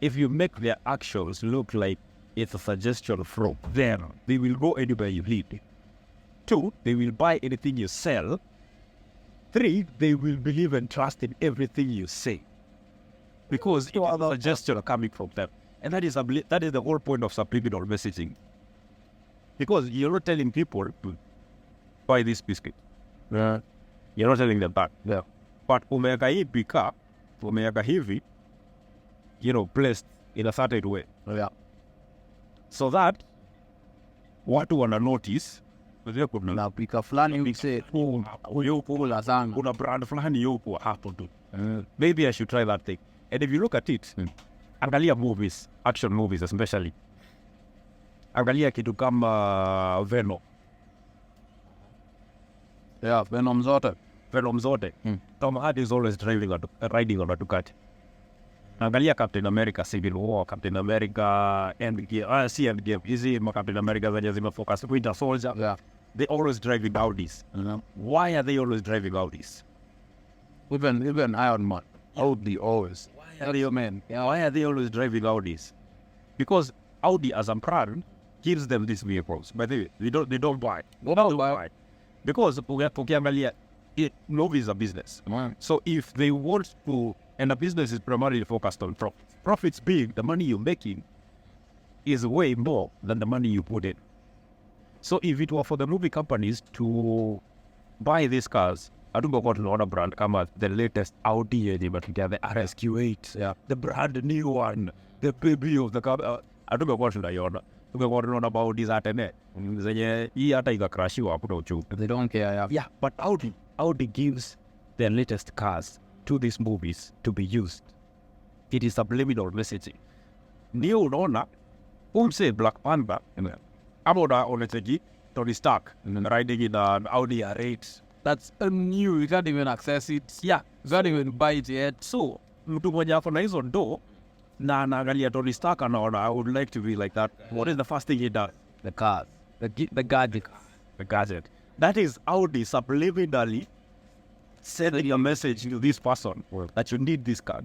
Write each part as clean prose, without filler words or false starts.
If you make their actions look like it's a suggestion from them, they will go anywhere you lead. 2, they will buy anything you sell. 3, they will believe and trust in everything you say. Because it is a suggestion coming from them. And that is the whole point of subliminal messaging. Because you're not telling people to buy this biscuit. Yeah. You're not telling them that. Yeah. But umeweka hii bika, umeweka hivi, placed in a certain way. Yeah. So that watu wana notice Na pika fulani ukise kula sana. kuna brand fulani yupo hapo tu. Maybe I should try that thing. And if you look at it, angalia movies, action movies especially. Angalia kitu kama Venom. Yeah, Venom zote. Tom Hardy is always riding on a Ducati. Angalia Captain America Civil War, Captain America Endgame. Easy Captain America zenye zimefocus Winter Soldier. Yeah. They always driving Audis. Why are they always driving Audis? Even Iron Man. Audi always. Why are they always driving Audis? Because Audi as a brand gives them these vehicles. But they don't buy. They don't buy. Because ukiangalia, love is a business. So if they want to, and a business is primarily focused on profits. Profits big, the money you're making is way more than the money you put in. So if it were for the movie companies to buy these cars, I don't go to another brand come out, the latest Audi, but the RSQ8, the brand new one, the baby of the car. I don't go to the Yona. About this at zenye hii hata ikakrashiwa hakuna uchumi. They don't care. Yeah, but Audi gives their latest cars to these movies to be used. It is subliminal messaging. Ndio unaona say Black Panther about onetegi Tony Stark riding in an Audi R8. That's new. You can't even access it. Yeah, you can't even buy it yet. So mtu mmoja ako na hizo ndo na anaangalia Tony Stark anaona I would like to be like that. What is the first thing he does? The cars. The gadget. The gadget. That is Audi subliminally sending a message to this person that you need this car.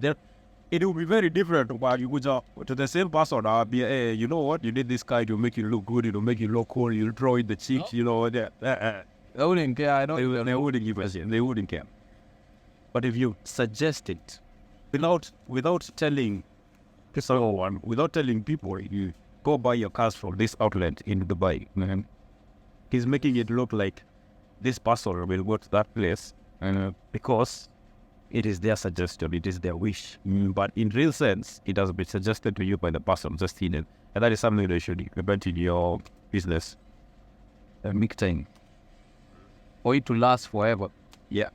It will be very different while you go to the same person. I'll be, hey, you know what? You need this car. It will make you look good. It will make you look cool. You'll draw in the cheeks. They wouldn't care. I know. They wouldn't give a shit. They wouldn't care. But if you suggest it without telling someone, without telling people, you go buy your cars from this outlet in Dubai. He's making it look like this person will go to that place because it is their suggestion, it is their wish. But in real sense, it has been suggested to you by the person just hidden. And that is something that you should implement in your business. Big time. For it to last forever. Yeah.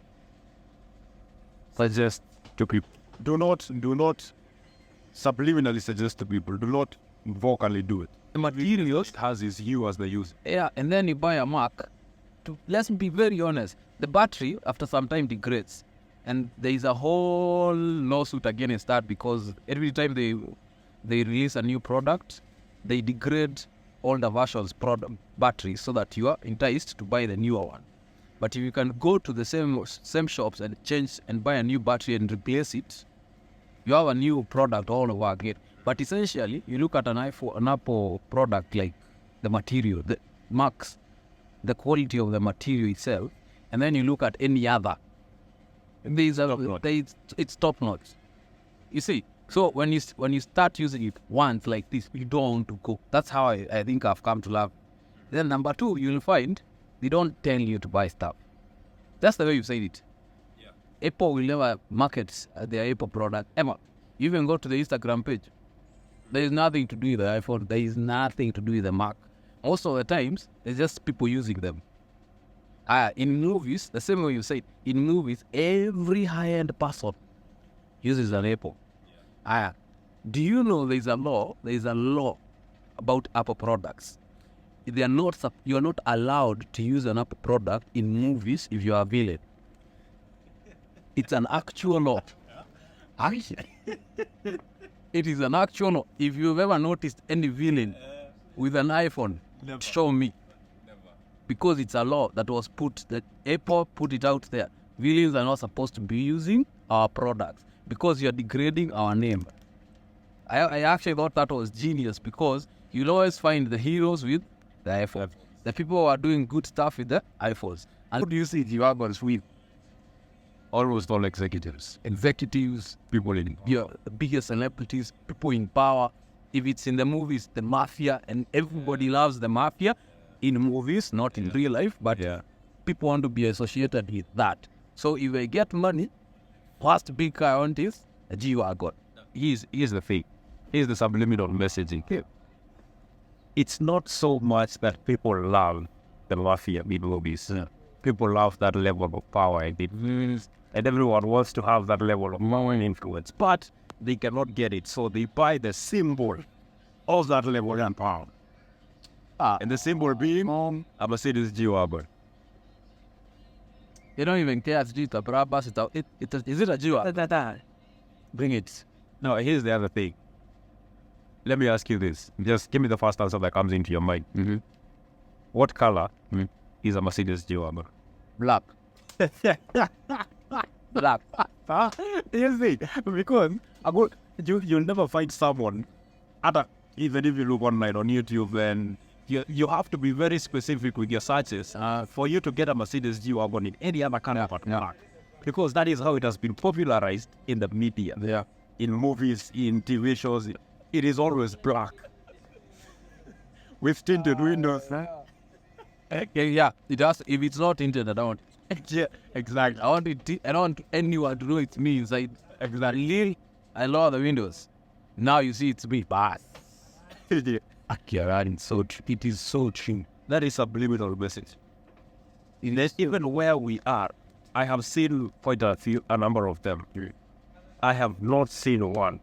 Suggest to people. Do not subliminally suggest to people. Do not vocally do it. The material has is you as the user. Yeah, and then you buy a Mac. Let's be very honest. The battery after some time degrades. And there is a whole lawsuit against that because every time they release a new product, they degrade older versions batteries so that you are enticed to buy the newer one. But if you can go to the same shops and change and buy a new battery and replace it, you have a new product all over again. But essentially, you look at an Apple product like the material, the marks, the quality of the material itself, and then you look at any other. It's top notch. You see, so when you start using it once like this, you don't want to go. That's how I think I've come to love. Then number 2, you'll find they don't tell you to buy stuff. That's the way you said it. Yeah. Apple will never market their Apple product ever. You even go to the Instagram page. There is nothing to do with the iPhone. There is nothing to do with the Mac. Most of the times, there's just people using them. In movies, the same way you said, in movies, every high-end person uses an Apple. Yeah. Do you know there is a law about Apple products? You are not allowed to use an Apple product in movies if you are a villain. It's an actual law. It is an actual law. If you've ever noticed any villain with an iPhone, show me. Because it's a law that was that Apple put it out there. villains are not supposed to be using our products because you're degrading our name. I actually thought that was genius because you'll always find the heroes with the iPhone. The people who are doing good stuff with the iPhones. And who do you see G Wagons with? Almost all executives. Executives, People in the biggest celebrities, people in power. If it's in the movies, the mafia, and everybody loves the mafia in movies, not in real life, but people want to be associated with that. So if I get money, first big car I want is a G Wagon. Here's the thing. Here's the subliminal messaging. It's not so much that people love the mafia in movies. People love that level of power and influence, and everyone wants to have that level of power and influence, but they cannot get it, so they buy the symbol of that level and power. And the symbol being a Mercedes G Wagon. You don't even care if it's a Brabus. Is it a G Wagon? Bring it. No, here's the other thing. Let me ask you this. Just give me the first answer that comes into your mind. What color is a Mercedes G Wagon? Black. Black. You see, because you'll never find someone, even if you look online on YouTube, and you have to be very specific with your searches for you to get a Mercedes G Wagon in any other color but black. Because that is how it has been popularized in the media, in movies, in TV shows. It is always black with tinted windows. Yeah, it does. If it's not tinted, I don't. Yeah, exactly. I don't want anyone to know it's me inside. Exactly. I lower the windows. Now you see it's me. Bad. It is so true. That is a subliminal message. Even where we are, I have seen quite a number of them. I have not seen one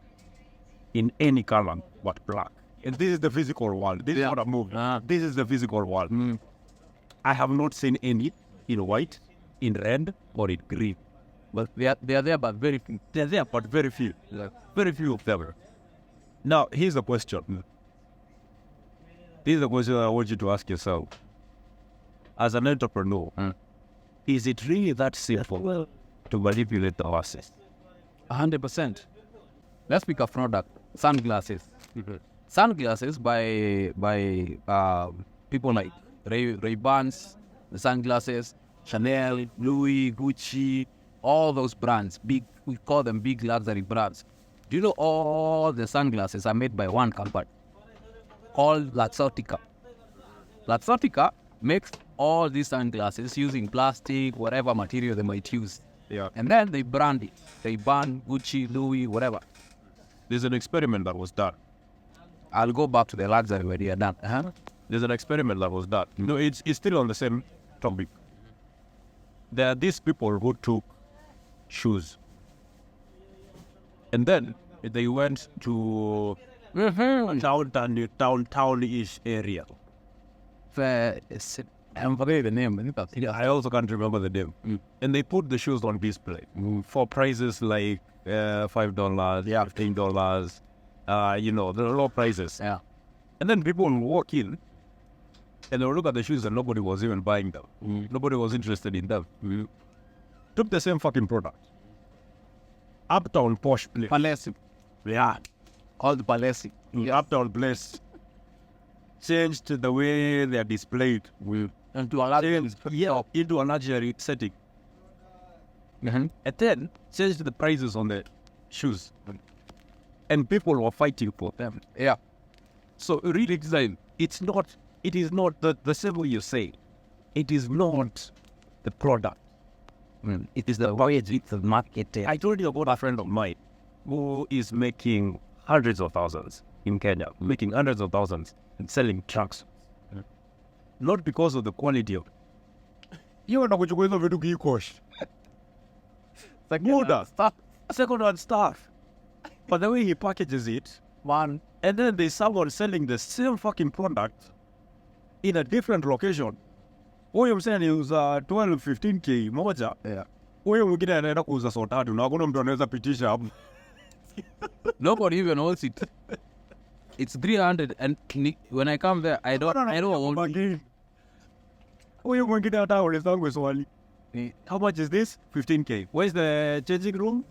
in any color but black. And this is the physical world. This is not a movie. This is the physical world. I have not seen any in white, in red, or in green. But they are there, but very few. They're there, but very few. Very few of them. Now, here's the question. This is the question I want you to ask yourself. As an entrepreneur, is it really that simple to manipulate the masses? 100%. Let's pick a product. Sunglasses. Sunglasses by people like Ray-Bans, the sunglasses, Chanel, Louis, Gucci, all those brands. We call them big luxury brands. Do you know all the sunglasses are made by one company called Luxottica? Luxottica makes all these sunglasses using plastic, whatever material they might use. And then they brand it. Ray-Ban, Gucci, Louis, whatever. There's an experiment that was done. I'll go back to the luxury where you're done. There's an experiment that was done. No, it's still on the same topic. There are these people who took shoes. And then they went to downtown-ish area. I'm forgetting the name. I also can't remember the name. And they put the shoes on display for prices like $5, $15. The low prices. And then people will walk in and they'll look at the shoes and nobody was even buying them. Nobody was interested in them. Took the same fucking product. Uptown posh place. Palesi. Called Palesi. Uptown place. Changed the way they are displayed. Into a luxury setting. And then changed the prices on the shoes. And people were fighting for them. So really design, it is not the same way you say. It is not the product. It is the way it's marketed. I told you about a friend of mine who is making hundreds of thousands in Kenya, making hundreds of thousands and selling trucks. Not because of the quality of second-hand stuff. But the way he packages it, and then there's someone selling the same fucking product in a different location. Huyo msee anauza 12-15k moja. Huyo mwingine anaenda kuuza so tatu na hakuna mtu anaweza pitisha hapo. Nobody even knows it. It's 300 and when I come there, I don't want Huyo mwingine hata ulizangu swali. How much is this? 15K. Where's the changing room?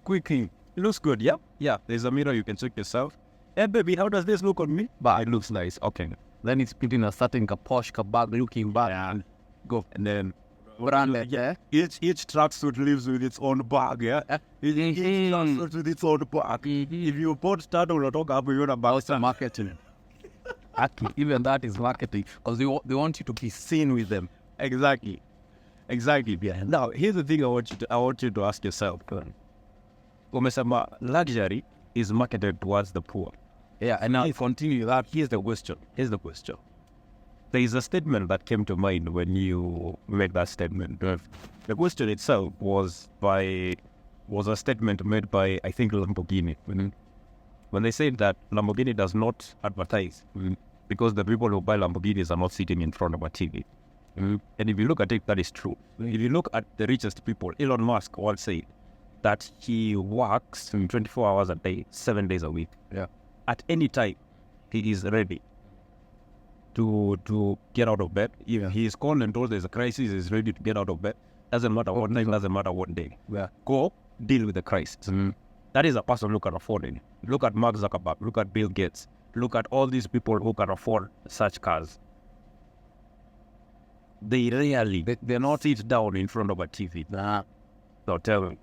Quick thing. It looks good, yeah? Yeah, there's a mirror, you can check yourself. Hey, baby, how does this look on me? It looks nice. Okay. Then it's put in a certain posh bag looking bag. Yeah. Go. And then Branded, yeah. each tracksuit lives with its own bag, yeah? Each tracksuit with its own bag. If you put turtle or talk up, you're about That's marketing. Actually, even that is marketing because they want you to be seen with them. Exactly. Yeah. Now, here's the thing I want you to ask yourself. Umesema luxury is marketed towards the poor. Yeah, and now continue that. Here's the question. There is a statement that came to mind when you made that statement. The question itself was a statement made by, I think, Lamborghini. When they said that Lamborghini does not advertise because the people who buy Lamborghinis are not sitting in front of a TV. And if you look at it, that is true. If you look at the richest people, Elon Musk once said that he works 24 hours a day, 7 days a week. Yeah. At any time, he is ready to get out of bed. If he is called and told there's a crisis, he's ready to get out of bed. Doesn't matter what time, doesn't matter what day. Yeah. Go deal with the crisis. That is a person who can afford it. Look at Mark Zuckerberg, look at Bill Gates, look at all these people who can afford such cars. They're not sit down in front of a TV. Nah. So tell me,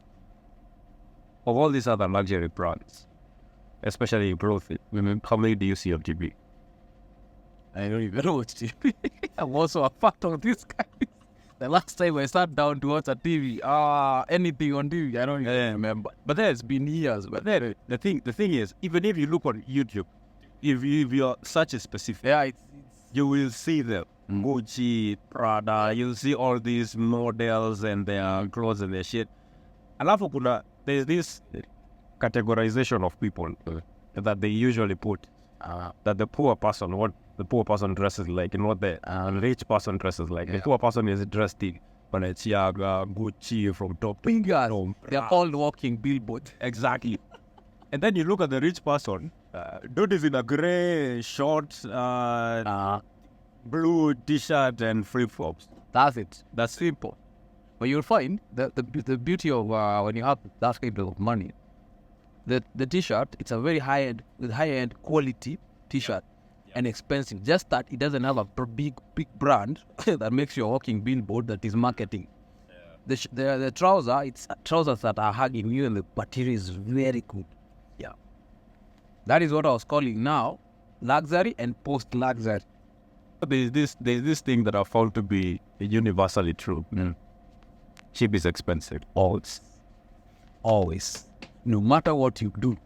of all these other luxury brands, especially growth, how many do you see on TV? I don't even watch TV. I'm also a part of this guy. The last time I sat down to watch a TV, anything on TV, I don't even remember. But there's been years. But then The thing is, even if you look on YouTube, if you're such a specific, you will see them. Gucci, Prada, you'll see all these models and their clothes and their shit. Alafu there's this categorization of people that they usually put that the poor person, what the poor person dresses like and what the rich person dresses like. The poor person is dressed in Balenciaga, Gucci from top to bottom. They're all walking billboards. Exactly. And then you look at the rich person, dude is in a grey shorts, blue t-shirt and flip-flops. That's it. That's simple. But you'll find the beauty of when you have that kind of money, the t-shirt, it's a very high-end quality t-shirt and expensive. Just that it doesn't have a big brand that makes you a walking billboard that is marketing. The trouser, it's trousers that are hugging you and the material is very good. Yeah. That is what I was calling now luxury and post-luxury. There's this thing that I found to be universally true. Cheap is expensive. Always. No matter what you do.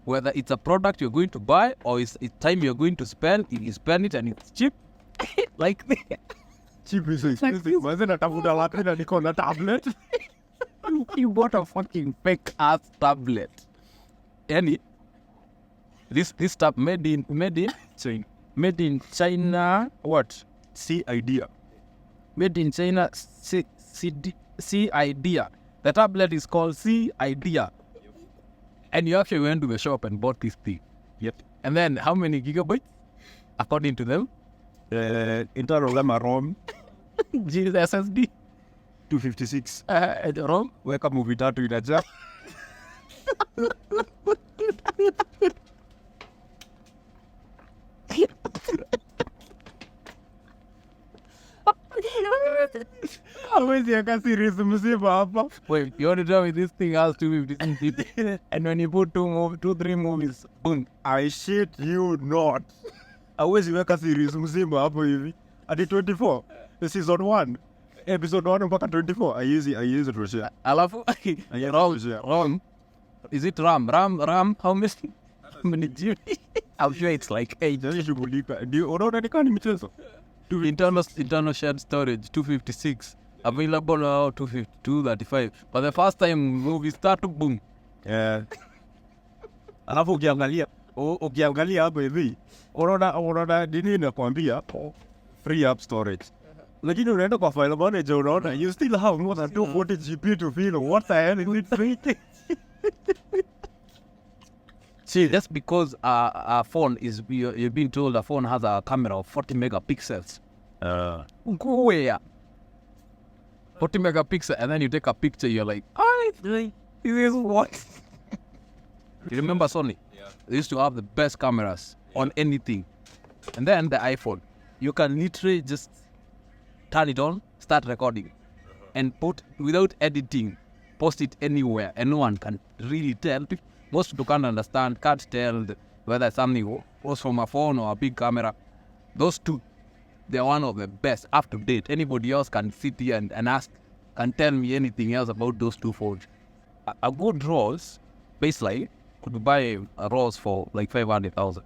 Whether it's a product you're going to buy or it's time you're going to spend, if you spend it and it's cheap, like Cheap is expensive. Wasn't a tablet? You bought a fucking fake ass tablet. This stuff made in China. What? See idea. Made in China. See idea. The tablet is called See idea. And you actually went to the shop and bought this thing. Yep. And then how many gigabytes? According to them? Internal ROM. SSD. 256. ROM. Weka movie tatu inaja. Hawezi aka series mzima hapa. Wait, you want to tell me this thing has 256 and when you put two, three movies, boom. I shit you not. Hawezi weka series mzima hapo hivi. Ati 24. The season 1. Episode 1 mpaka 24. I use it to share. Alafu RAM. Is it RAM? How many GB? I'm sure it's like 8. Nani shughulika. Ndio unaona nikani michezo. Internal shared storage 256 available now 235 but the first time movie start boom. Alafu ukiangalia hapo hivi unaona nini nakwambia free up storage. Lakini unaenda kwa file manager unaona you still have more than 240 GB to fill. What the hell is it free? See, just because a phone is, you're being told a phone has a camera of 40 megapixels. Go where? 40 megapixel, and then you take a picture, you're like, this is what? You remember Sony? Yeah. They used to have the best cameras on anything. And then the iPhone, you can literally just turn it on, start recording, and put, without editing, post it anywhere, and no one can really tell. Most people can't understand, can't tell whether something was from a phone or a big camera. Those two, they're one of the best, up to date. Anybody else can sit here and ask, can tell me anything else about those two phones. A good RAWs, baseline, could buy a RAWs for like 500,000.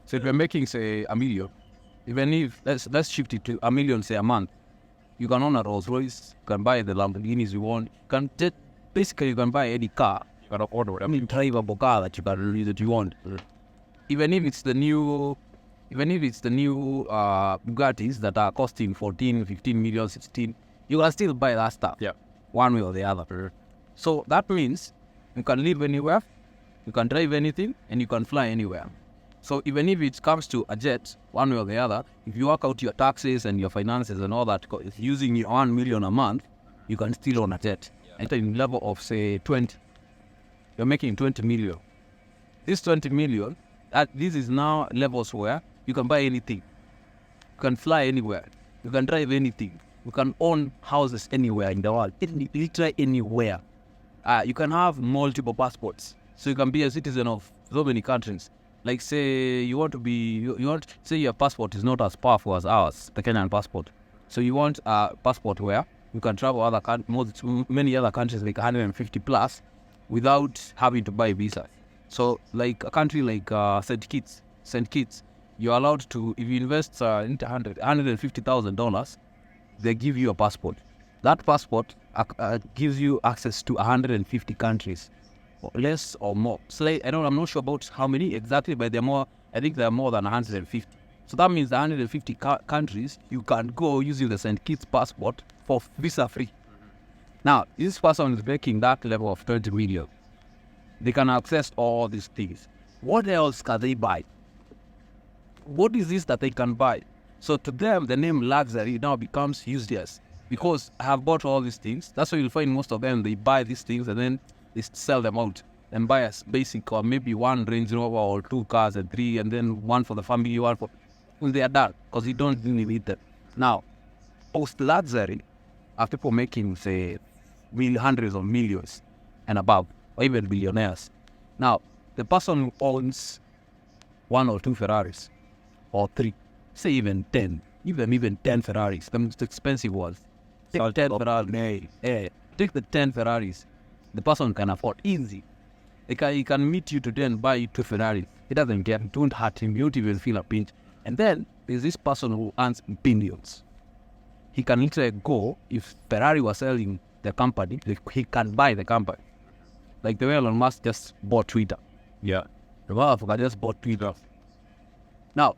So if you're making, say, $1 million, even if, let's shift it to $1 million, say, a month, you can own a Rolls Royce, you can buy the Lamborghinis you want, basically you can buy any car, you can order whatever drivable car that you want. Even if it's the new Bugattis that are costing 14, 15 million, 16, you can still buy that stuff. Yeah. One way or the other. So that means you can live anywhere, you can drive anything, and you can fly anywhere. So even if it comes to a jet, one way or the other, if you work out your taxes and your finances and all that, using your 1 million a month, you can still own a jet. At a level of, say, 20, you're making 20 million. This 20 million, this is now levels where you can buy anything. You can fly anywhere. You can drive anything. You can own houses anywhere in the world. Literally anywhere. You can have multiple passports. So you can be a citizen of so many countries. Like, say, say your passport is not as powerful as ours, the Kenyan passport. So you want a passport where you can travel many other countries, like 150 plus, without having to buy visa. So, like a country like St. Kitts, you're allowed to, if you invest $150,000, they give you a passport. That passport gives you access to 150 countries. Or less or more. So I'm not sure about how many exactly, but they're more. I think there are more than 150. So that means the 150 countries you can go using the St. Kitts passport for visa free. Now, this person is making that level of 20 million. They can access all these things. What else can they buy? What is this that they can buy? So to them, the name luxury now becomes useless because I have bought all these things. That's why you'll find most of them, they buy these things and then they sell them out and buy a basic or maybe one Range Rover or 2 cars and 3 and then one for the family, one for when they are done because you don't really need them. Now, post luxury, are people making, say, hundreds of millions and above, or even billionaires. Now, the person who owns 1 or 2 Ferraris or 3, say even 10, even 10 Ferraris, the most expensive ones. Take 10 Ferraris. Take the 10 Ferraris. The person can afford easy. He can meet you today and buy you 2 Ferraris. He doesn't care. Don't hurt him. You don't even feel a pinch. And then there's this person who earns billions. He can literally go, if Ferrari was selling the company, he can buy the company. Like the way Elon Musk just bought Twitter. Yeah. The motherfucker just bought Twitter. Now,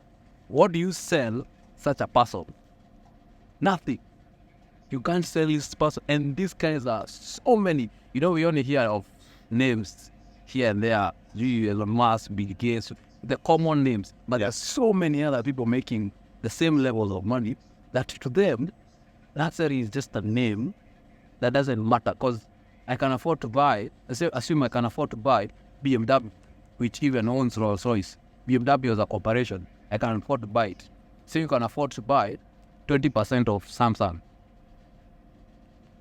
what do you sell such a person? Nothing. You can't sell this person. And these guys are so many. You know, we only hear of names here and there. Elon Musk, Bill Gates, the common names. But there's so many other people making the same levels of money that to them, luxury is just a name that doesn't matter. Because I can afford to buy, assume I can afford to buy BMW, which even owns Rolls Royce. BMW is a corporation. I can afford to buy it. So you can afford to buy 20% of Samsung.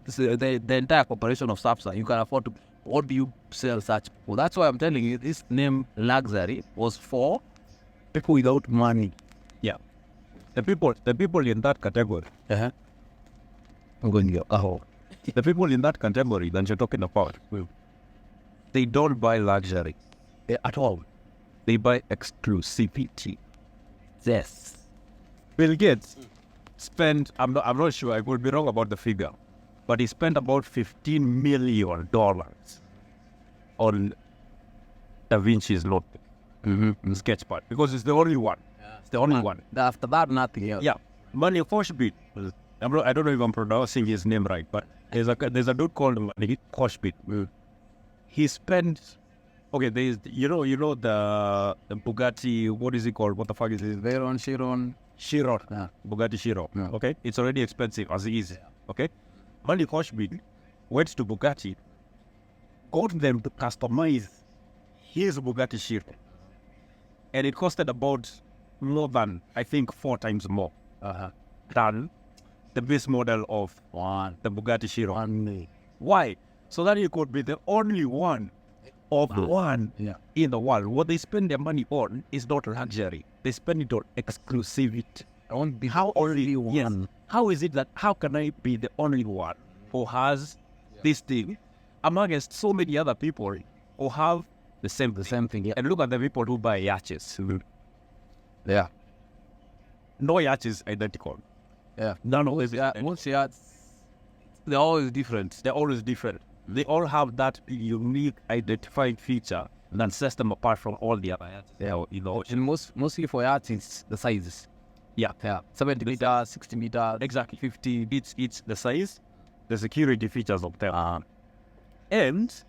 The entire corporation of Simpson, you can afford to. What do you sell such? Well, that's why I'm telling you this name luxury was for people without money. Yeah. The people in that category. I'm going to go. The people in that category that you're talking about, they don't buy luxury At all. They buy exclusivity. Yes. Bill Gates spent, I'm not sure, I could be wrong about the figure, but he spent about $15 million on Da Vinci's notebook, sketchpad, because it's the only one. Yeah. It's the only one. After that, nothing else. Yeah. Money Koshbit. I don't know if I'm pronouncing his name right, but there's a dude called Money Koshbit. He spent, okay, there's, you know the Bugatti, what is it called? What the fuck is it? Chiron. Chiron. Yeah. Bugatti Chiron. Yeah. Okay? It's already expensive as it is. Okay? Money Koshbin went to Bugatti, got them to customize his Bugatti Chiron. And it costed about more than, I think, 4 times more than the base model of the Bugatti Chiron. Why? So that he could be the only one of one in the world. What they spend their money on is not luxury. They spend it on exclusivity. How only one? How is it that, how can I be the only one who has this thing amongst so many other people who have the same thing? Yeah. And look at the people who buy yachts. Yeah. No yacht is identical. Yeah. None of these. Most yachts, they're always different. They're always different. They all have that unique identifying feature that sets them apart from all the other yachts. Yeah, you know. And mostly for yachts, it's the sizes. Yeah. 70 meters, 60 meters, exactly. 50. It's the size, the security features of them. And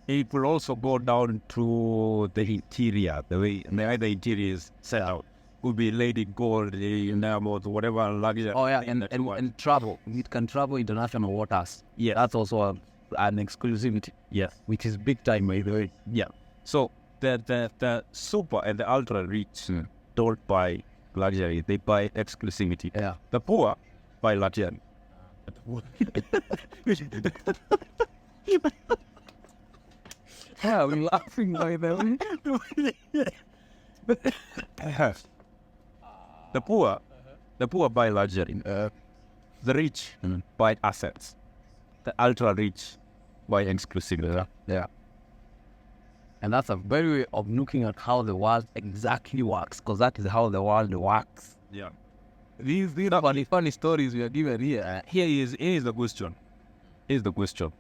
it will also go down to the interior, the way the interior is set out. Could be lady gold, enameled, whatever luxury. Oh yeah, and travel. It can travel international waters. Yeah, that's also an exclusivity. Yes, which is big time, by the way. Yeah. So the super and the ultra rich don't buy luxury; they buy exclusivity. Yeah. The poor buy luxury. Yeah, I'm laughing by the way. The poor buy luxury. The rich buy assets. The ultra rich buy exclusivity. Yeah. And that's a very way of looking at how the world exactly works, because that is how the world works. Yeah. These funny stories we are given here. Here is the question. Here's the question.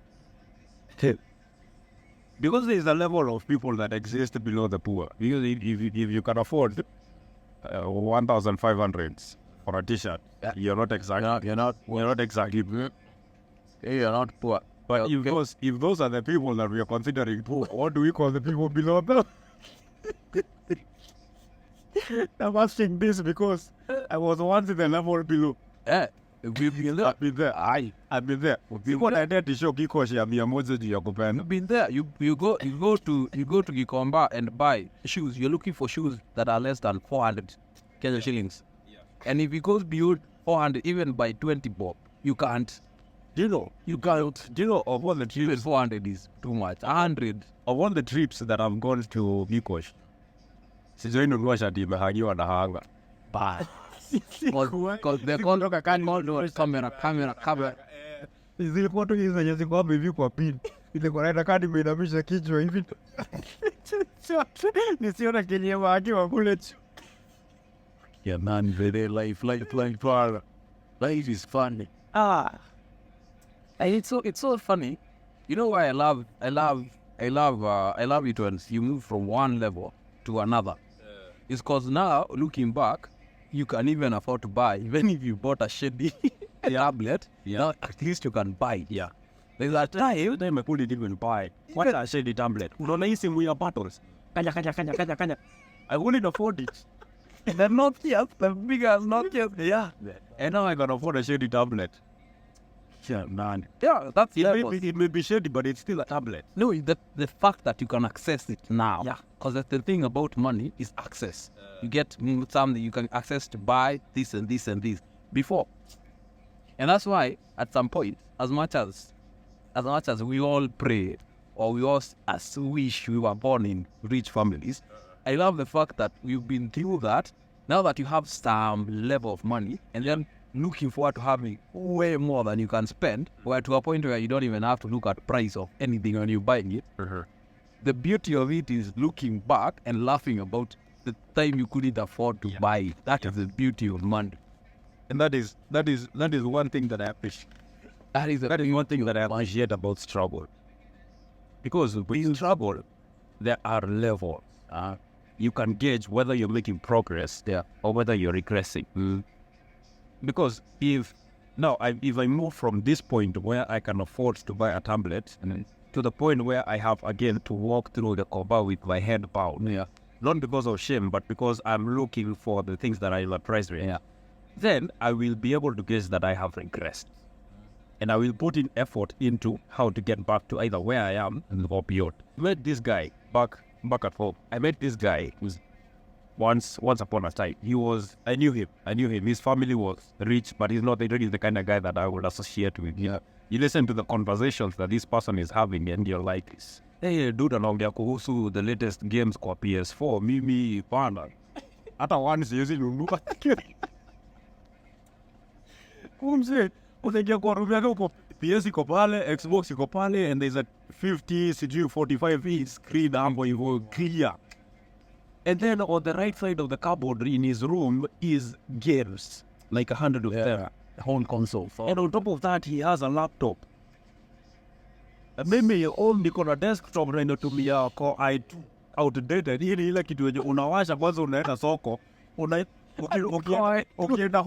Because there is a level of people that exist below the poor. Because if you can afford 1,500 for a t-shirt, you're not exactly. You're not exactly. You're not poor. But if those are the people that we are considering poor, what do we call the people below them? I'm asking this because I was once in the level below. We've been there. I've been there. I've been there. Because I did to show Kikoshi and Miyamoto to Japan. You've been there. You go to Gikomba and buy shoes. You're looking for shoes that are less than 400 Kenya shillings. Yeah. And if it goes beyond 400, even by 20 bob, you can't. Do you know of all the trips? Even 400 is too much. 100. Of all the trips that I've gone to Mikosh, sijaini kuwasha timehangiwa na hanga. Bye. Because they're called camera. Zilikuwa tu hizo zenye ziko hapo hivi kwa pin. Ile kwa raita kadi imeinamisha kichwa hivi. Nisiona kenye wakiwa kule. Yeah man, very life is funny. And it's so funny. You know why I love it when you move from one level to another. It's because now looking back, you can even afford to buy, even if you bought a shady tablet. Now at least you can buy it. Yeah. There's a time I couldn't even buy. What a shady tablet. Unaona hii simu ya battles. Kanya. I wouldn't afford it. The Nokia, the biggest Nokia. Yeah. And now I can afford a shady tablet. Yeah, man. Yeah, that's it may be shady, but it's still a tablet. No, the fact that you can access it now. Yeah. Because the thing about money is access. You get something you can access to buy this and this and this before. And that's why at some point, as much as we all pray or we all wish we were born in rich families, I love the fact that we've been through that. Now that you have some level of money and then looking forward to having way more than you can spend, or to a point where you don't even have to look at price of anything when you're buying it. The beauty of it is looking back and laughing about the time you couldn't afford to buy it. That is the beauty of money. And that is one thing that I appreciate. That is one thing that I appreciate about struggle. Because with struggle, there are levels. You can gauge whether you're making progress or whether you're regressing. Because if I move from this point where I can afford to buy a tablet to the point where I have again to walk through the Koba with my head bowed, not because of shame, but because I'm looking for the things that I like price rate, then I will be able to guess that I have regressed. and I will put in effort into how to get back to either where I am or beyond. I met this guy back at home. I met this guy who's once upon a time. I knew him. His family was rich, but he's not really the kind of guy that I would associate with. Yeah. You listen to the conversations that this person is having and you're like, hey, dude, anaongea kuhusu the latest games kwa PS4. Mimi, pana. Hata one siwezi nunua. Kumse, unaingia kwa room yake uko PS iko pale, Xbox iko pale, and there's a 50, 45 inch screen ambayo iko clear. And then on the right side of the cupboard in his room is games, like 100 of them. Home console. And on top of that, he has a laptop. Mimi niko na desktop na inatumia Core i2 outdated. Hii ni ile kitu yenye unawasha kwanza unaenda soko. Ukienda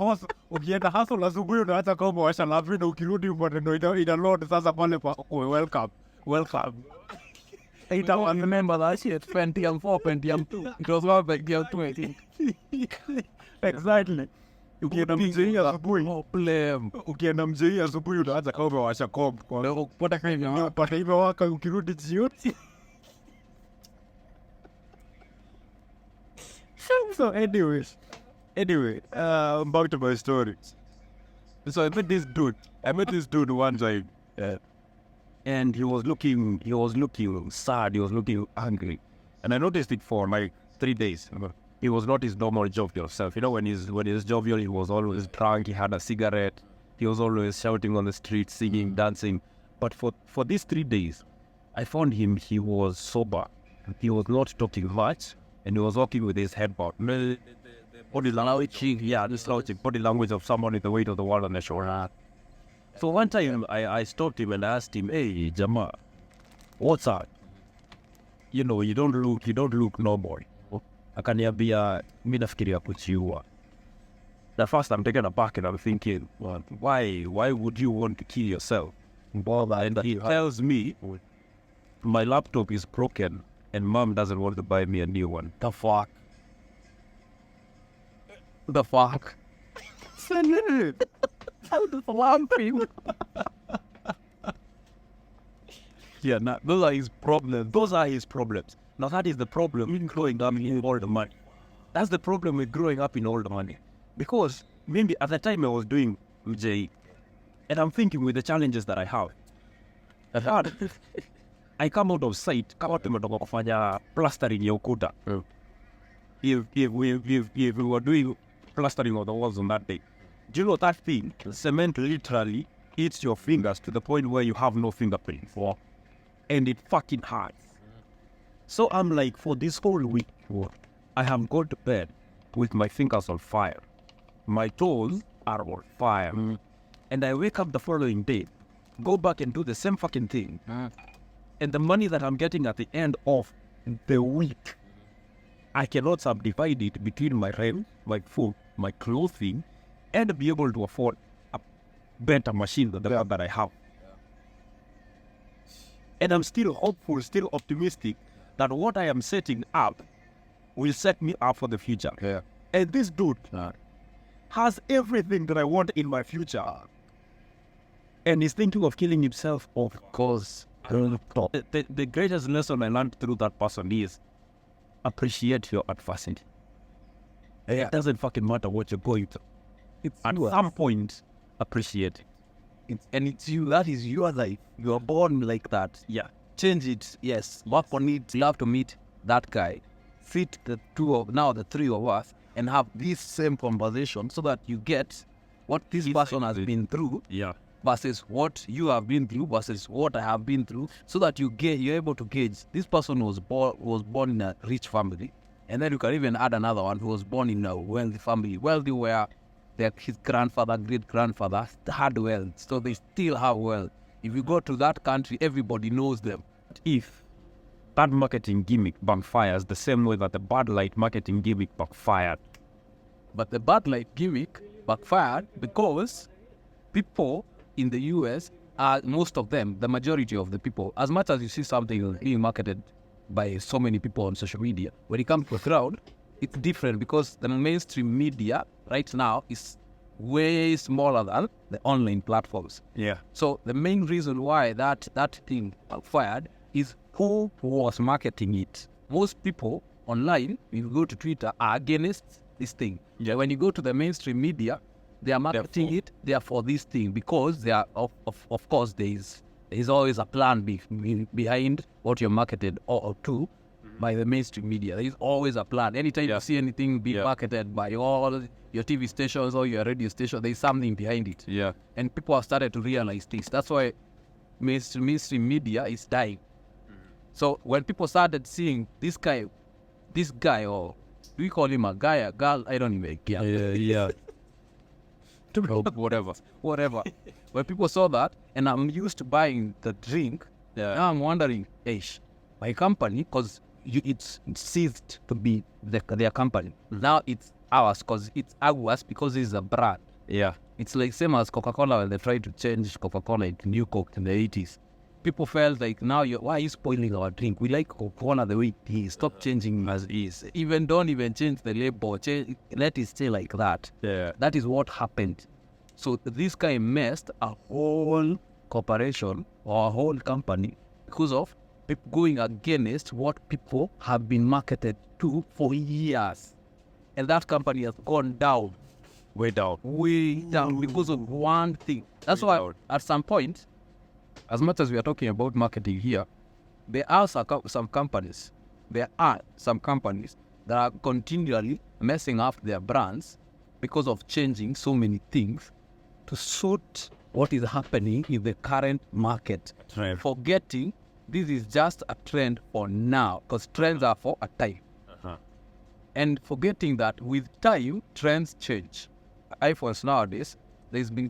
hustle asubuhi unaacha kama umewasha laptop na ukirudi upate ina load sasa pale pa welcome. I don't remember that shit. Pentium 4, Pentium 2. It was one Pentium 2, I think. Exactly. Ukienda mjei asubuhi unaacha kama umewasha comp. Pata hivyo waka ukirudi jioni. So anyway, back to my story. So I met this dude one time, and he was looking sad, he was looking angry, and I noticed it for like 3 days. He was not his normal jovial self. You know, when he's jovial, he was always drunk, he had a cigarette, he was always shouting on the street, singing, dancing. But for these 3 days, I found him, he was sober, he was not talking much, and he was walking with his head bowed. The body language, the slouching body language of someone with the weight of the world on their shoulder. So one time I stopped him and I asked him, hey, Jama, what's up? You know, you don't look normal. Akaniambia, mimi nafikiria kujiua. At first I'm taken aback and I'm thinking, well, why would you want to kill yourself? And he tells me, my laptop is broken and mom doesn't want to buy me a new one. The fuck? How does one feel? Yeah, those are his problems. Now that is the problem in growing up in all the money. That's the problem with growing up in all the money. Because maybe at the time I was doing MJ, and I'm thinking with the challenges that I have. I come out of sight, kama tumetoka kufanya plastering ya ukuta. If we were doing plastering of the walls on that day, do you know that thing? Cement literally eats your fingers to the point where you have no fingerprints. And it fucking hurts. So I'm like, for this whole week, I have gone to bed with my fingers on fire. My toes are on fire. And I wake up the following day, go back and do the same fucking thing. And the money that I'm getting at the end of the week, I cannot subdivide it between my rent, my food, my clothing, and be able to afford a better machine than the one that I have. And I'm still hopeful, still optimistic that what I am setting up will set me up for the future. Yeah. And this dude has everything that I want in my future. And he's thinking of killing himself, of course. The greatest lesson I learned through that person is appreciate your adversity. It doesn't fucking matter what you're going through. At some point, appreciate it. It's you. That is your life. You are born like that. Yeah. Change it. Yes. Work on it. Love to meet that guy. Sit the three of us, and have this same conversation so that you get what this person has been through. Yeah. Versus what you have been through versus what I have been through, so that you're able to gauge this person was born in a rich family, and then you can even add another one who was born in a wealthy family, wealthy where his grandfather, great grandfather had wealth, so they still have wealth. If you go to that country, everybody knows them. If that marketing gimmick backfires the same way that the Bud Light marketing gimmick backfired, but the Bud Light gimmick backfired because people in the US, most of them, the majority of the people, as much as you see something being marketed by so many people on social media, when it comes to a crowd, it's different because the mainstream media right now is way smaller than the online platforms. Yeah. So the main reason why that thing fired is who was marketing it. Most people online, if you go to Twitter, are against this thing. Yeah. When you go to the mainstream media, they are marketing it. They are for this thing because they are of course there is always a plan behind what you're marketed or to by the mainstream media. There is always a plan. Anytime you see anything being marketed by all your TV stations or your radio station, there is something behind it. Yeah. And people have started to realize this. That's why mainstream media is dying. So when people started seeing this guy, or do we call him a guy, a girl? I don't even care. Yeah. Whatever. When people saw that, and I'm used to buying the drink, now I'm wondering, my company, because it's ceased to be their company. Now it's ours, because it's ours because it's a brand. Yeah. It's like same as Coca-Cola when they tried to change Coca-Cola into New Coke in the 80s. People felt like, now why are you spoiling our drink? We like Coca-Cola the way it is. Stop changing as it is. Don't even change the label. Let it stay like that. Yeah. That is what happened. So this guy messed a whole corporation or a whole company because of going against what people have been marketed to for years. And that company has gone down. Way down Because of one thing. That's why at some point, as much as we are talking about marketing here, there are some companies that are continually messing up their brands because of changing so many things to suit what is happening in the current market. Right. Forgetting this is just a trend for now, because trends are for a time. And forgetting that with time, trends change. iPhones nowadays, they've been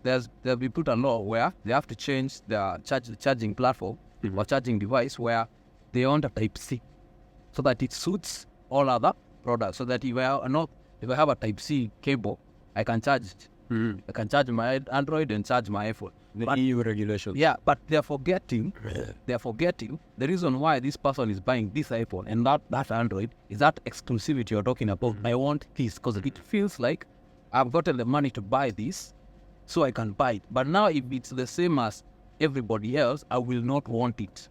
put a law where they have to change their charging platform or charging device where they want a Type-C, so that it suits all other products. So that if I have a Type-C cable, I can charge it. I can charge my Android and charge my iPhone. The EU regulations. Yeah, but they're forgetting the reason why this person is buying this iPhone and not that Android is that exclusivity you're talking about. I want this because it feels like I've gotten the money to buy this, so I can buy it. But now if it's the same as everybody else, I will not want it.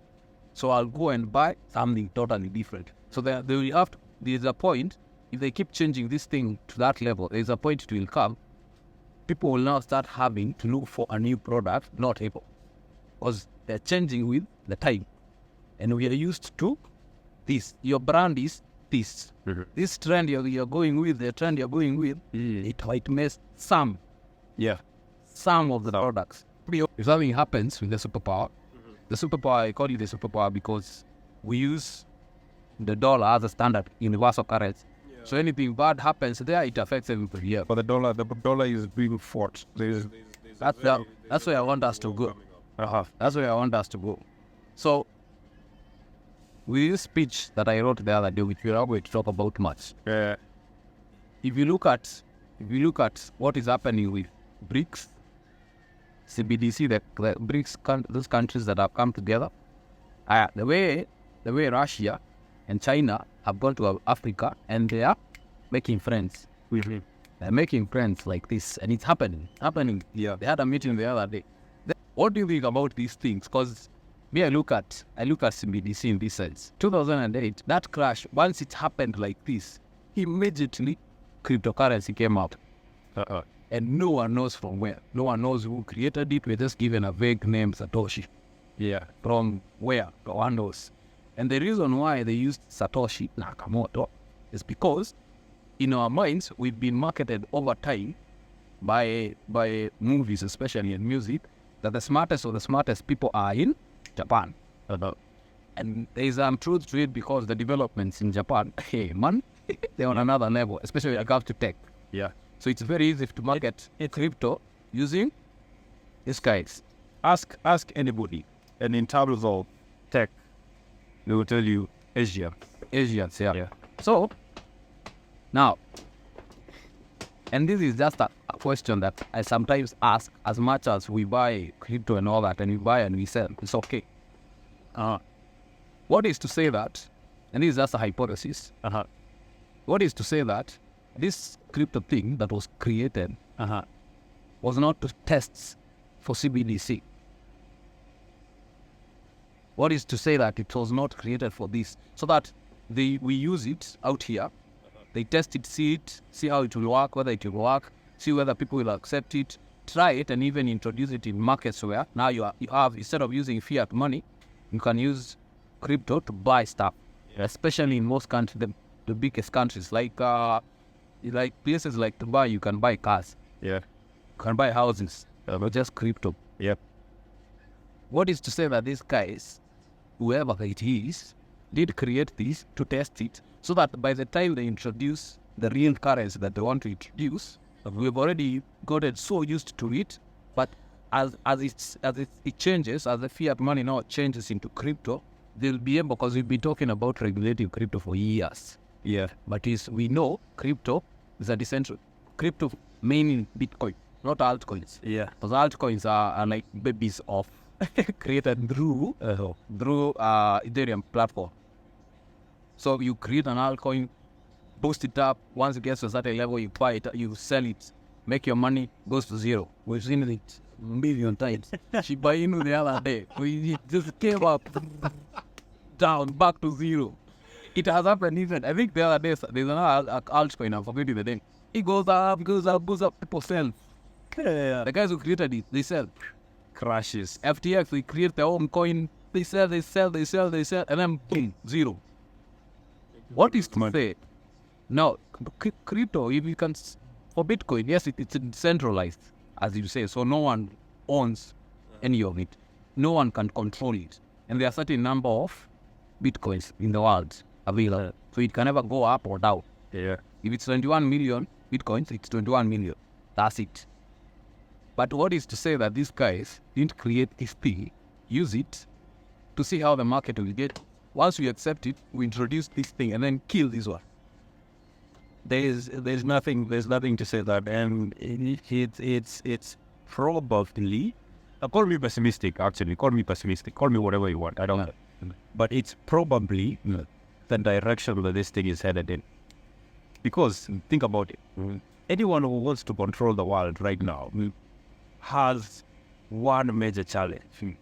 So I'll go and buy something totally different. So there's a point, if they keep changing this thing to that level, there's a point it will come. People will now start having to look for a new product, not Apple. Because they're changing with the time. And we are used to this. Your brand is this. This trend you're going with, the trend you're going with, it might mess some of the products. If something happens with the superpower, the superpower, I call it the superpower because we use the dollar as a standard universal currency. So anything bad happens there, it affects everybody. Yeah. But the dollar is being fought. That's where I want us to go. That's where I want us to go. So, with this speech that I wrote the other day, which we're not going to talk about much. Yeah. If you look at what is happening with BRICS, CBDC, the BRICS, those countries that have come together, the way Russia and China have gone to Africa and they are making friends. They're making friends like this, and it's happening. Yeah. They had a meeting the other day. What do you think about these things? Because me, I look at CBDC in this sense. 2008, that crash, once it happened like this, immediately cryptocurrency came out. And no one knows from where. No one knows who created it. We're just given a vague name, Satoshi. Yeah. From where? No one knows. And the reason why they used Satoshi Nakamoto is because in our minds, we've been marketed over time by movies, especially in music, that the smartest of the smartest people are in Japan. And there's truth to it because the developments in Japan, hey man, they're on another level, especially when it comes to tech. Yeah. So it's very easy to market crypto using these guys. Ask anybody, and in terms of tech, they will tell you Asians, yeah. So, now, and this is just a question that I sometimes ask, as much as we buy crypto and all that, and we buy and we sell, it's okay. What is to say that, and this is just a hypothesis, what is to say that this crypto thing that was created was not to test for CBDC. What is to say that it was not created for this? So that we use it out here. They test it, see how it will work, whether it will work, see whether people will accept it, try it, and even introduce it in markets where now you have, instead of using fiat money, you can use crypto to buy stuff. Yeah. Especially in most countries, the biggest countries, like places like Dubai, you can buy cars. Yeah. You can buy houses. Not just crypto. Yep. What is to say that these guys, whoever it is, did create this to test it, so that by the time they introduce the real currency that they want to introduce, we've already gotten so used to it. But as it changes, as the fiat money now changes into crypto, they'll be able, because we've been talking about regulating crypto for years. Yeah. But we know crypto is a decentral. Crypto, mainly Bitcoin, not altcoins. Yeah. Because altcoins are like babies of created through Ethereum platform. So you create an altcoin, boost it up. Once it gets to a certain level, you buy it, you sell it, make your money, goes to zero. We've seen it a million times. Shiba Inu the other day, it just came up, down, back to zero. It has happened even, I think the other day, there's another altcoin, I'm forgetting the name. It goes up, people sell. Yeah. The guys who created it, they sell. Crashes. FTX, they create their own coin, they sell, and then boom, zero. What is to say? Now, crypto, if you can, for Bitcoin, yes, it's decentralized, as you say, so no one owns any of it. No one can control it. And there are certain number of Bitcoins in the world available. So it can never go up or down. Yeah. If it's 21 million Bitcoins, it's 21 million. That's it. But what is to say that these guys didn't create this thing, use it to see how the market will get. Once we accept it, we introduce this thing and then kill this one. There's nothing to say that, and it's probably. Call me pessimistic. Actually, call me pessimistic. Call me whatever you want. I don't know, but it's probably the direction that this thing is headed in. Because think about it. Anyone who wants to control the world right now has one major challenge.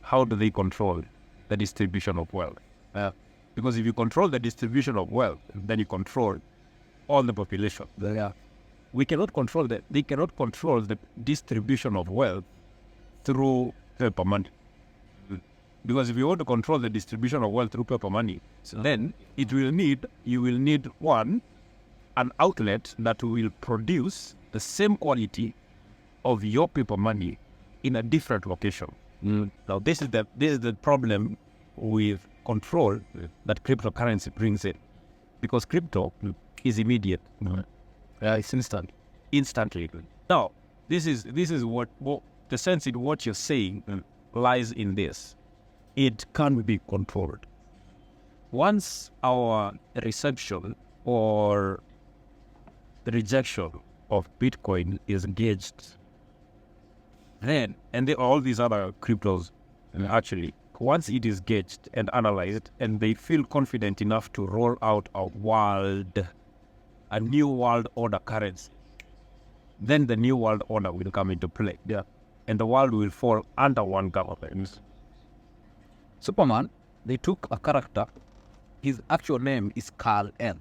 How do they control the distribution of wealth? Because if you control the distribution of wealth, then you control all the population. Yeah. We cannot control that. They cannot control the distribution of wealth through paper money. Because if you want to control the distribution of wealth through paper money, then you will need one, an outlet that will produce the same quality of your paper money in a different location. Now this is the problem with control that cryptocurrency brings in, because crypto is immediate. Yeah, it's instant. Instantly. Now this is what the sense in what you're saying lies in this. It can be controlled. Once our reception or the rejection of Bitcoin is gauged, then, all these other cryptos, actually, once it is gauged and analyzed, and they feel confident enough to roll out a new world order currency, then the new world order will come into play. Yeah. And the world will fall under one government. Superman, they took a character, his actual name is Carl L.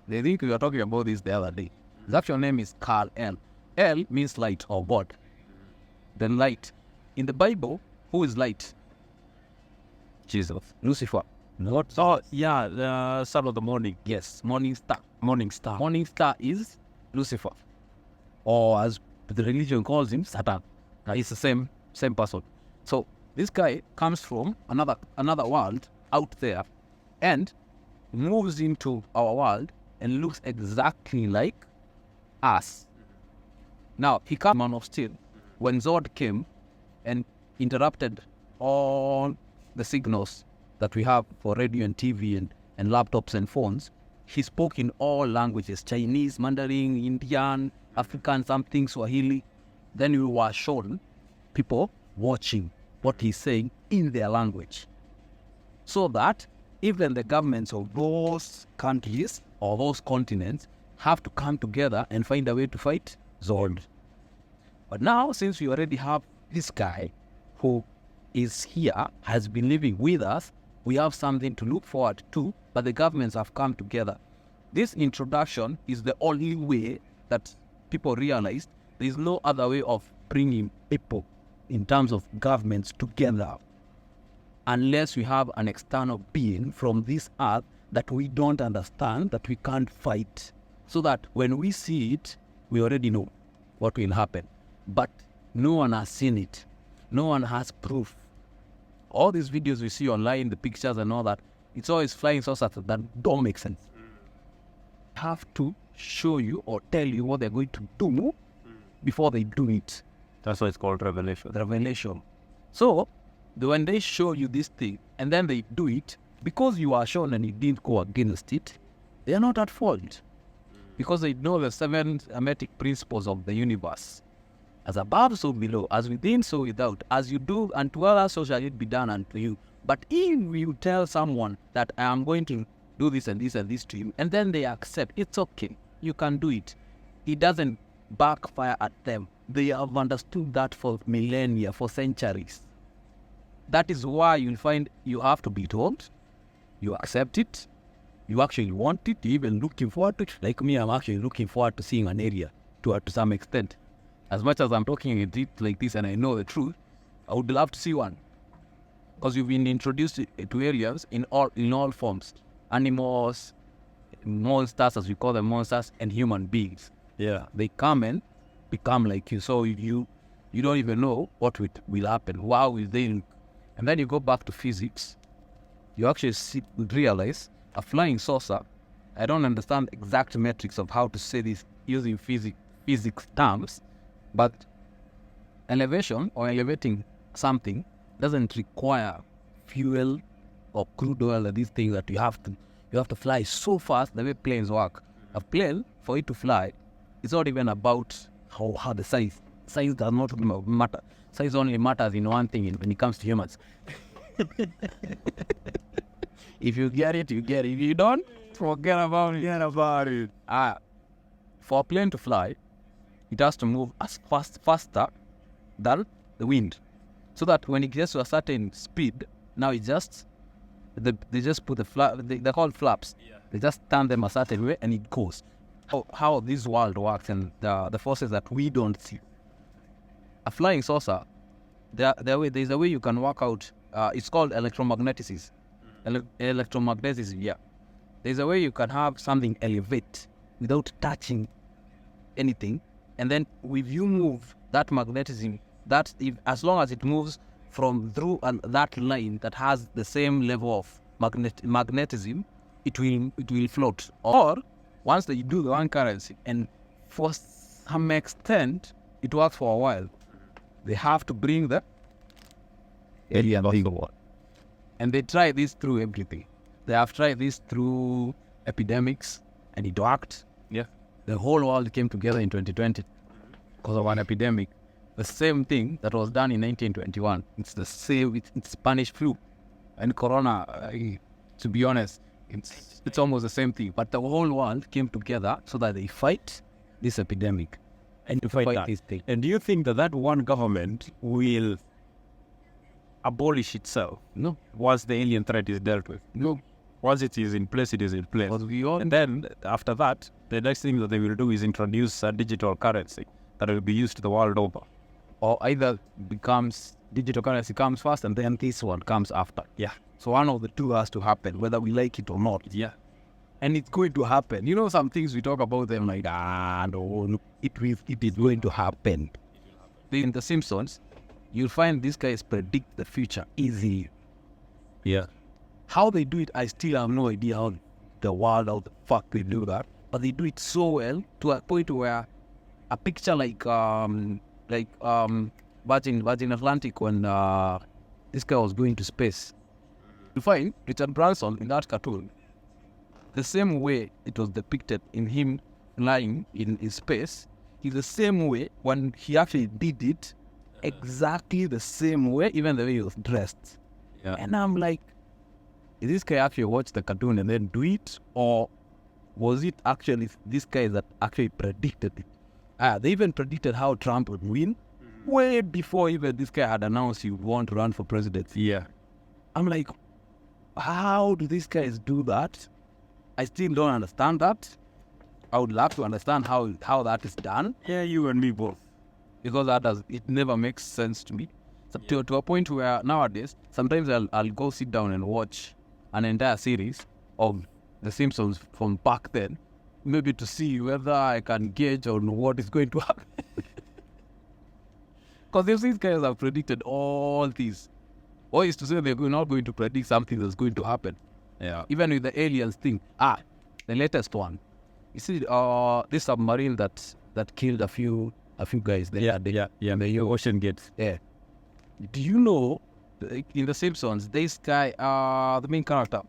They think we were talking about this the other day. His actual name is Carl L. L means light or God. Then light. In the Bible, who is light? Jesus. Lucifer. What? Oh, yeah, the son of the morning. Yes, morning star. Morning star. Morning star is Lucifer. Or as the religion calls him, Satan. It's the same person. So this guy comes from another world out there and moves into our world and looks exactly like us. Now, he comes Man of Steel. When Zod came and interrupted all the signals that we have for radio and TV and laptops and phones, he spoke in all languages: Chinese, Mandarin, Indian, African, something, Swahili. Then we were shown people watching what he's saying in their language, so that even the governments of those countries or those continents have to come together and find a way to fight Zod. But now, since we already have this guy who is here, has been living with us, we have something to look forward to, but the governments have come together. This introduction is the only way that people realize there is no other way of bringing people in terms of governments together unless we have an external being from this earth that we don't understand, that we can't fight, so that when we see it, we already know what will happen. But no one has seen it. No one has proof. All these videos we see online, the pictures and all that, it's always flying saucers that don't make sense. Have to show you or tell you what they're going to do before they do it. That's why it's called revelation. Revelation. So, when they show you this thing and then they do it, because you are shown and you didn't go against it, they are not at fault. Because they know the 7 hermetic principles of the universe. As above, so below. As within, so without. As you do unto others, so shall it be done unto you. But if you tell someone that I am going to do this and this and this to you, and then they accept, it's okay. You can do it. It doesn't backfire at them. They have understood that for millennia, for centuries. That is why you'll find you have to be told, you accept it, you actually want it, you're even looking forward to it. Like me, I'm actually looking forward to seeing an area to some extent. As much as I'm talking it like this and I know the truth, I would love to see one. Because you've been introduced to areas in all forms. Animals, monsters, as we call them monsters, and human beings. Yeah. They come and become like you. So you don't even know what will happen. How will they look? And then you go back to physics. You actually realize a flying saucer. I don't understand exact metrics of how to say this using physics terms, but elevation or elevating something doesn't require fuel or crude oil or these things that you have to fly so fast the way planes work. A plane, for it to fly, it's not even about how the size. Size does not matter. Size only matters in one thing when it comes to humans. If you get it, you get it. If you don't, forget about it. For a plane to fly, it has to move as faster than the wind. So that when it gets to a certain speed, now it just, they just put they're called flaps. Yeah. They just turn them a certain way and it goes. How this world works and the forces that we don't see. A flying saucer, there's a way you can work out, it's called electromagnetism. Electromagnetism, yeah. There's a way you can have something elevate without touching anything, and then if you move that magnetism, as long as it moves from through that line that has the same level of magnetism, it will float. Or once you do the one currency, and for some extent it works for a while, they have to bring the alien thing. And they try this through everything. They have tried this through epidemics, and it worked. Yeah. The whole world came together in 2020 because of an epidemic. The same thing that was done in 1921. It's the same. It's Spanish flu and Corona. To be honest, it's almost the same thing. But the whole world came together so that they fight this epidemic and to fight this thing. And do you think that one government will abolish itself? No. Once the alien threat is dealt with? No. Once it is in place, it is in place. And then after that, the next thing that they will do is introduce a digital currency that will be used the world over. Or either becomes digital currency comes first and then this one comes after. Yeah. So one of the two has to happen, whether we like it or not. Yeah. And it's going to happen. You know, some things we talk about them like, no, it is going to happen. In the Simpsons, you'll find these guys predict the future easily. Yeah. How they do it, I still have no idea how the fuck they do that. But they do it so well to a point where a picture like Virgin Atlantic when this guy was going to space. You find Richard Branson in that cartoon, the same way it was depicted in him lying in space, is the same way when he actually did it, exactly the same way, even the way he was dressed. Yeah. And I'm like, is this guy actually watch the cartoon and then do it? Or was it actually this guy that actually predicted it? They even predicted how Trump would win way before even this guy had announced he would want to run for president. Yeah. I'm like, how do these guys do that? I still don't understand that. I would love to understand how that is done. Yeah, you and me both. Because it never makes sense to me. So to a point where nowadays, sometimes I'll go sit down and watch an entire series of The Simpsons from back then, maybe to see whether I can gauge on what is going to happen. Because these guys have predicted all these. Or is to say they're not going to predict something that's going to happen. Yeah. Even with the aliens thing. The latest one. You see, this submarine that killed a few guys there. The ocean gate. Yeah. Do you know, in The Simpsons, this guy, the main character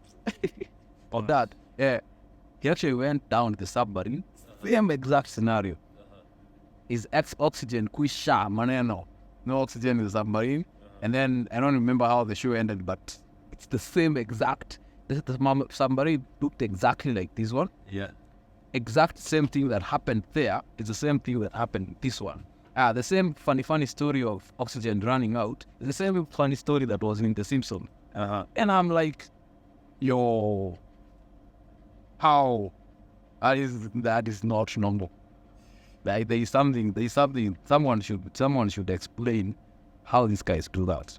of that, he actually went down the submarine. Same exact scenario. His oxygen kuisha maneno. No oxygen in the submarine. And then, I don't remember how the show ended, but it's the same exact. The submarine looked exactly like this one. Yeah. Exact same thing that happened there is the same thing that happened in this one. The same funny story of oxygen running out is the same funny story that was in The Simpsons. And I'm like, yo, how? That is not normal. Like, there is something. Someone should explain how these guys do that.